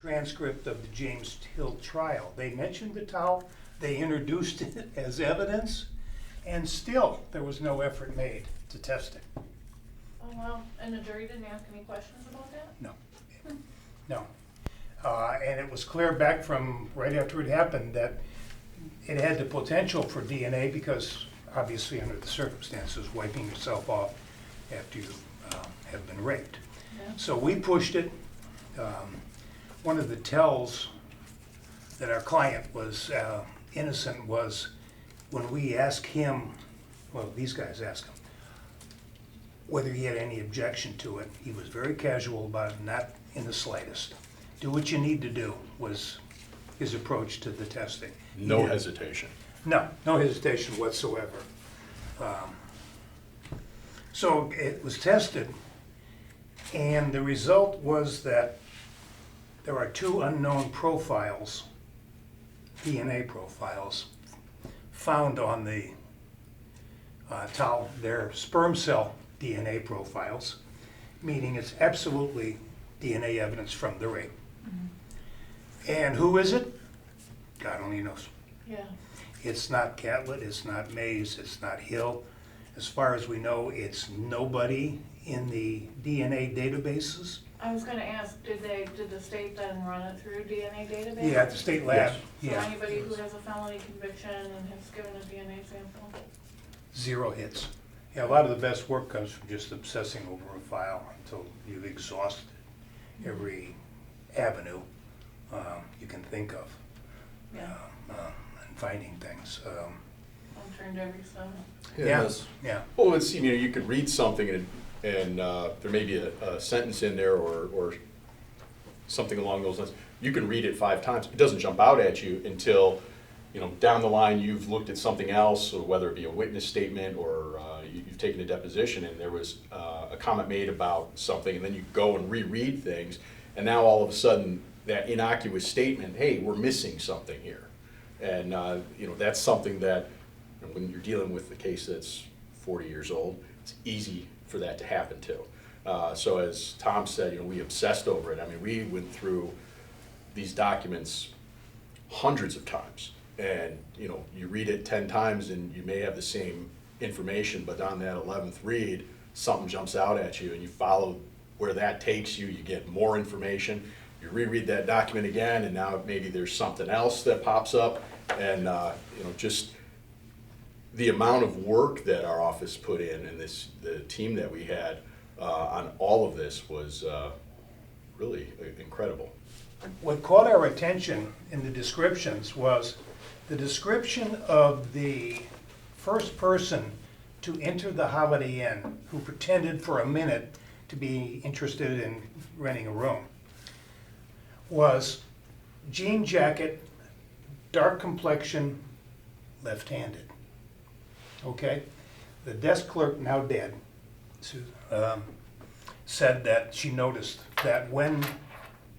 transcript of the James Hill trial. They mentioned the towel, they introduced it as evidence, and still there was no effort made to test it. Oh, well, and the jury didn't ask any questions about that? No, no. And it was clear back from right after it happened that it had the potential for DNA because obviously under the circumstances, wiping yourself off after you have been raped. Yeah. So we pushed it. One of the tells that our client was innocent was when we asked him, well, these guys asked him, whether he had any objection to it. He was very casual about it, not in the slightest. Do what you need to do was his approach to the testing. No hesitation. No hesitation whatsoever. So it was tested, and the result was that there are two unknown profiles, DNA profiles, found on the towel. They're sperm cell DNA profiles, meaning it's absolutely DNA evidence from the rape. Mm-hmm. And who is it? God only knows. Yeah. It's not Catlett, it's not Mays, it's not Hill. As far as we know, it's nobody in the DNA databases. I was gonna ask, did the state then run it through DNA database? Yeah, at the state lab. Yes. So Yeah. anybody who has a felony conviction and has given a DNA sample? 0 hits. Yeah, a lot of the best work comes from just obsessing over a file until you've exhausted every avenue you can think of Yeah, and finding things. I'm turned every stone. Yeah. Well, it's, you could read something and there may be a sentence in there or something along those lines. You can read it 5 times. It doesn't jump out at you until, down the line you've looked at something else, or whether it be a witness statement or you've taken a deposition and there was a comment made about something, and then you go and reread things, and now all of a sudden that innocuous statement, hey, we're missing something here. And that's something that when you're dealing with a case that's 40 years old, it's easy for that to happen too. So as Tom said, we obsessed over it. I mean, we went through these documents hundreds of times, and you read it 10 times and you may have the same information, but on that 11th read, something jumps out at you and you follow where that takes you, you get more information, you reread that document again, and now maybe there's something else that pops up, and just the amount of work that our office put in and the team that we had on all of this was really incredible. What caught our attention in the descriptions was the description of the first person to enter the Holiday Inn who pretended for a minute to be interested in renting a room was jean jacket, dark complexion, left-handed. Okay? The desk clerk, now dead, said that she noticed that when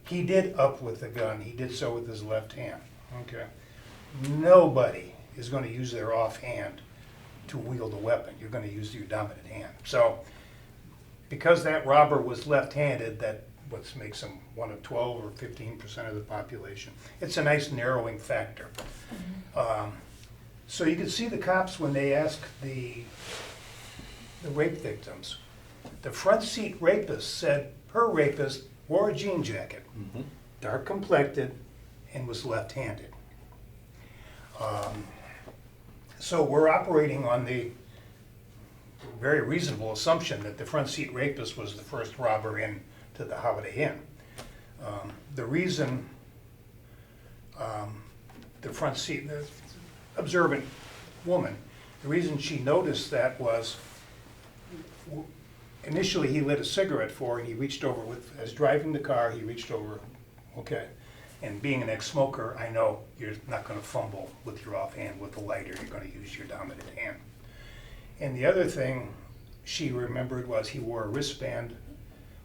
he did up with the gun, he did so with his left hand. Okay? Nobody is going to use their offhand to wield a weapon. You're going to use your dominant hand. So, because that robber was left-handed, that what makes him one of 12 or 15% of the population. It's a nice narrowing factor. Mm-hmm. So you can see the cops when they ask the rape victims. The front seat rapist said her rapist wore a jean jacket, mm-hmm. dark complected, and was left-handed. So we're operating on the very reasonable assumption that the front seat rapist was the first robber into the Holiday Inn. The reason the front seat, the observant woman, the reason she noticed that was initially he lit a cigarette for her and he reached over as driving the car, he reached over, okay. And being an ex-smoker, I know you're not going to fumble with your offhand with the lighter, you're going to use your dominant hand. And the other thing she remembered was he wore a wristband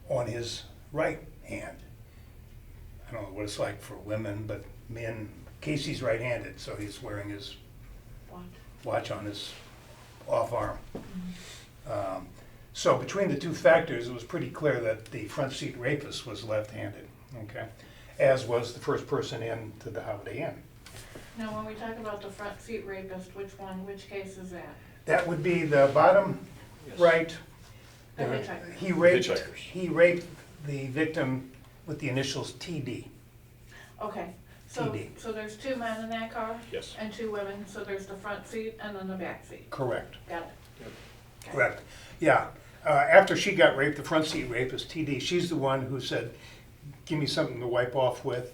on his right hand. I don't know what it's like for women, but men, Casey's right-handed, so he's wearing his watch on his off arm. Mm-hmm. So between the two factors, it was pretty clear that the front seat rapist was left-handed. Okay, as was the first person into the Holiday Inn. Now, when we talk about the front seat rapist, which case is that? That would be the bottom Yes. right. The hitchhiker. Hitchhikers. He raped the victim with the initials TD. Okay, so, TD. so there's two men in that car? Yes. And two women, so there's the front seat and then the back seat. Correct. Got it. Okay. Correct. Yeah. After she got raped, the front seat rapist, TD, she's the one who said, give me something to wipe off with.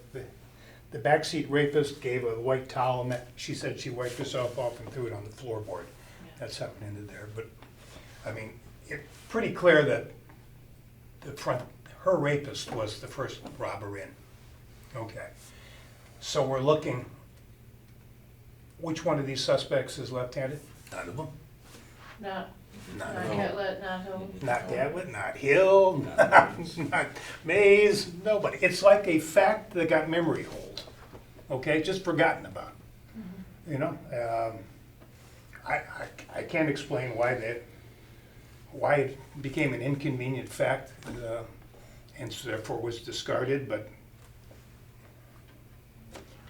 The back seat rapist gave a white towel, and she said she wiped herself off and threw it on the floorboard. Yeah. That's how it ended there. But, I mean, it's pretty clear that her rapist was the first robber in. Okay. So we're looking, which one of these suspects is left-handed? None of them. Not None Not of them. Catlett, not Hill. Not Gatlett, not Hill, not Mays, nobody. It's like a fact that got memory hold, okay, just forgotten about. You know, I can't explain why it became an inconvenient fact, and so therefore was discarded, but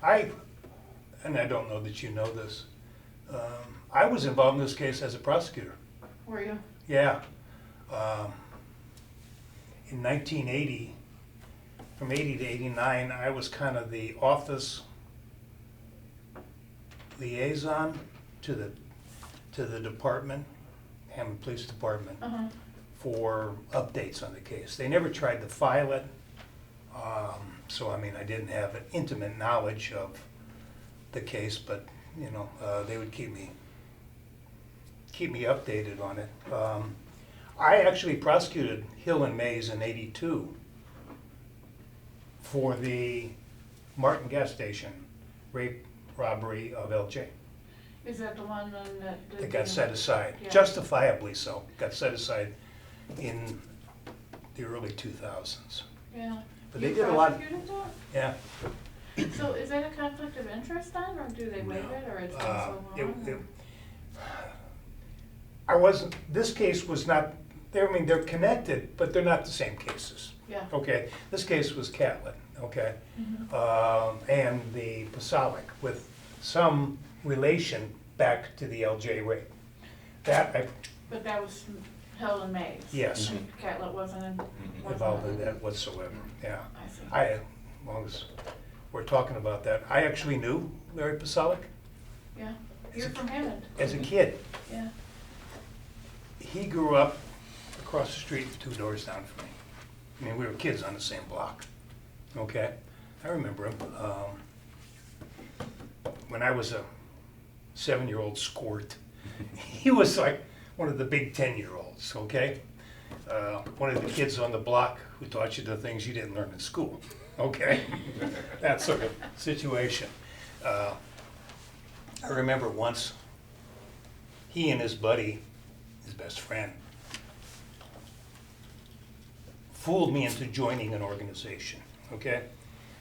and I don't know that you know this, I was involved in this case as a prosecutor. Were you? Yeah. In 1980, from 80 to 89, I was kind of the office liaison to the department, Hammond Police Department, Uh-huh. for updates on the case. They never tried to file it, so I mean, I didn't have an intimate knowledge of the case, but you know, they would keep me updated on it. I actually prosecuted Hill and Mays in '82 for the Martin gas station rape robbery of LJ. Is that the one that? It got set aside, Yeah. justifiably so, got set aside in the early 2000s. Yeah. But You they did a lot, prosecuted that? yeah. So is that a conflict of interest then, or do they waive No. it, or it's been so long? I wasn't, this case was not, they're connected, but they're not the same cases. Yeah. Okay, this case was Catlett, okay? And the Pasalic with some relation back to the LJ rape. That, But that was Hill and Mays? yes, Catlett wasn't in? involved in that whatsoever, yeah. I see. As long as we're talking about that, I actually knew Larry Pasalic Yeah. You're from Hammond? as a kid. Yeah. He grew up across the street, 2 doors down from me. I mean, we were kids on the same block, okay? I remember him. When I was a 7-year-old squirt, he was like one of the big 10-year-olds, okay? One of the kids on the block who taught you the things you didn't learn in school, okay? That sort of situation. I remember once, he and his buddy, his best friend, fooled me into joining an organization, okay,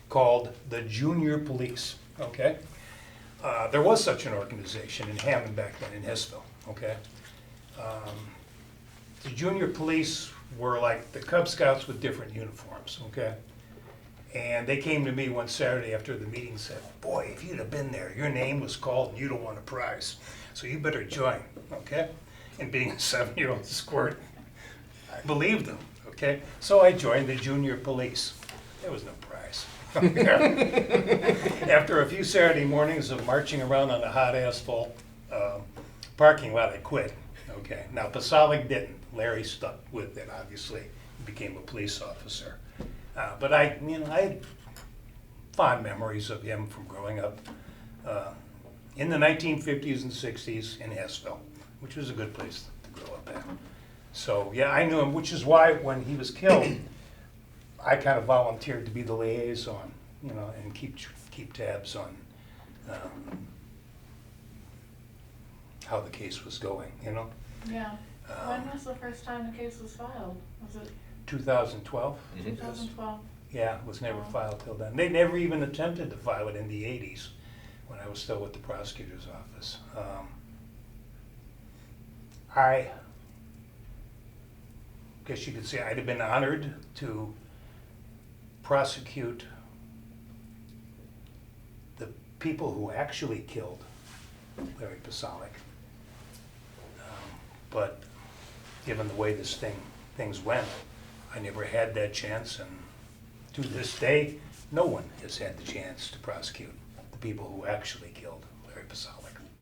called the Junior Police, okay? There was such an organization in Hammond back then, in Hessville, okay? The Junior Police were like the Cub Scouts with different uniforms, okay? And they came to me one Saturday after the meeting and said, boy, if you'd have been there, your name was called and you'd have won a prize. So you better join, okay? And being a 7-year-old squirt, I believed them, okay? So I joined the Junior Police. There was no prize. After a few Saturday mornings of marching around on the hot asphalt parking lot, I quit, okay? Now, Pasalic didn't. Larry stuck with it, obviously. He became a police officer. But I had fond memories of him from growing up in the 1950s and 60s in Hessville, which was a good place to grow up at. So, yeah, I knew him, which is why when he was killed, I kind of volunteered to be the liaison, you know, and keep tabs on how the case was going, you know. Yeah. When was the first time the case was filed? Was it 2012? 2012? Yeah, it was never filed till then. They never even attempted to file it in the 80s when I was still with the prosecutor's office. I guess you could say I'd have been honored to prosecute the people who actually killed Larry Pasalic. But given the way things went, I never had that chance, and to this day, no one has had the chance to prosecute the people who actually killed Larry Pasalic.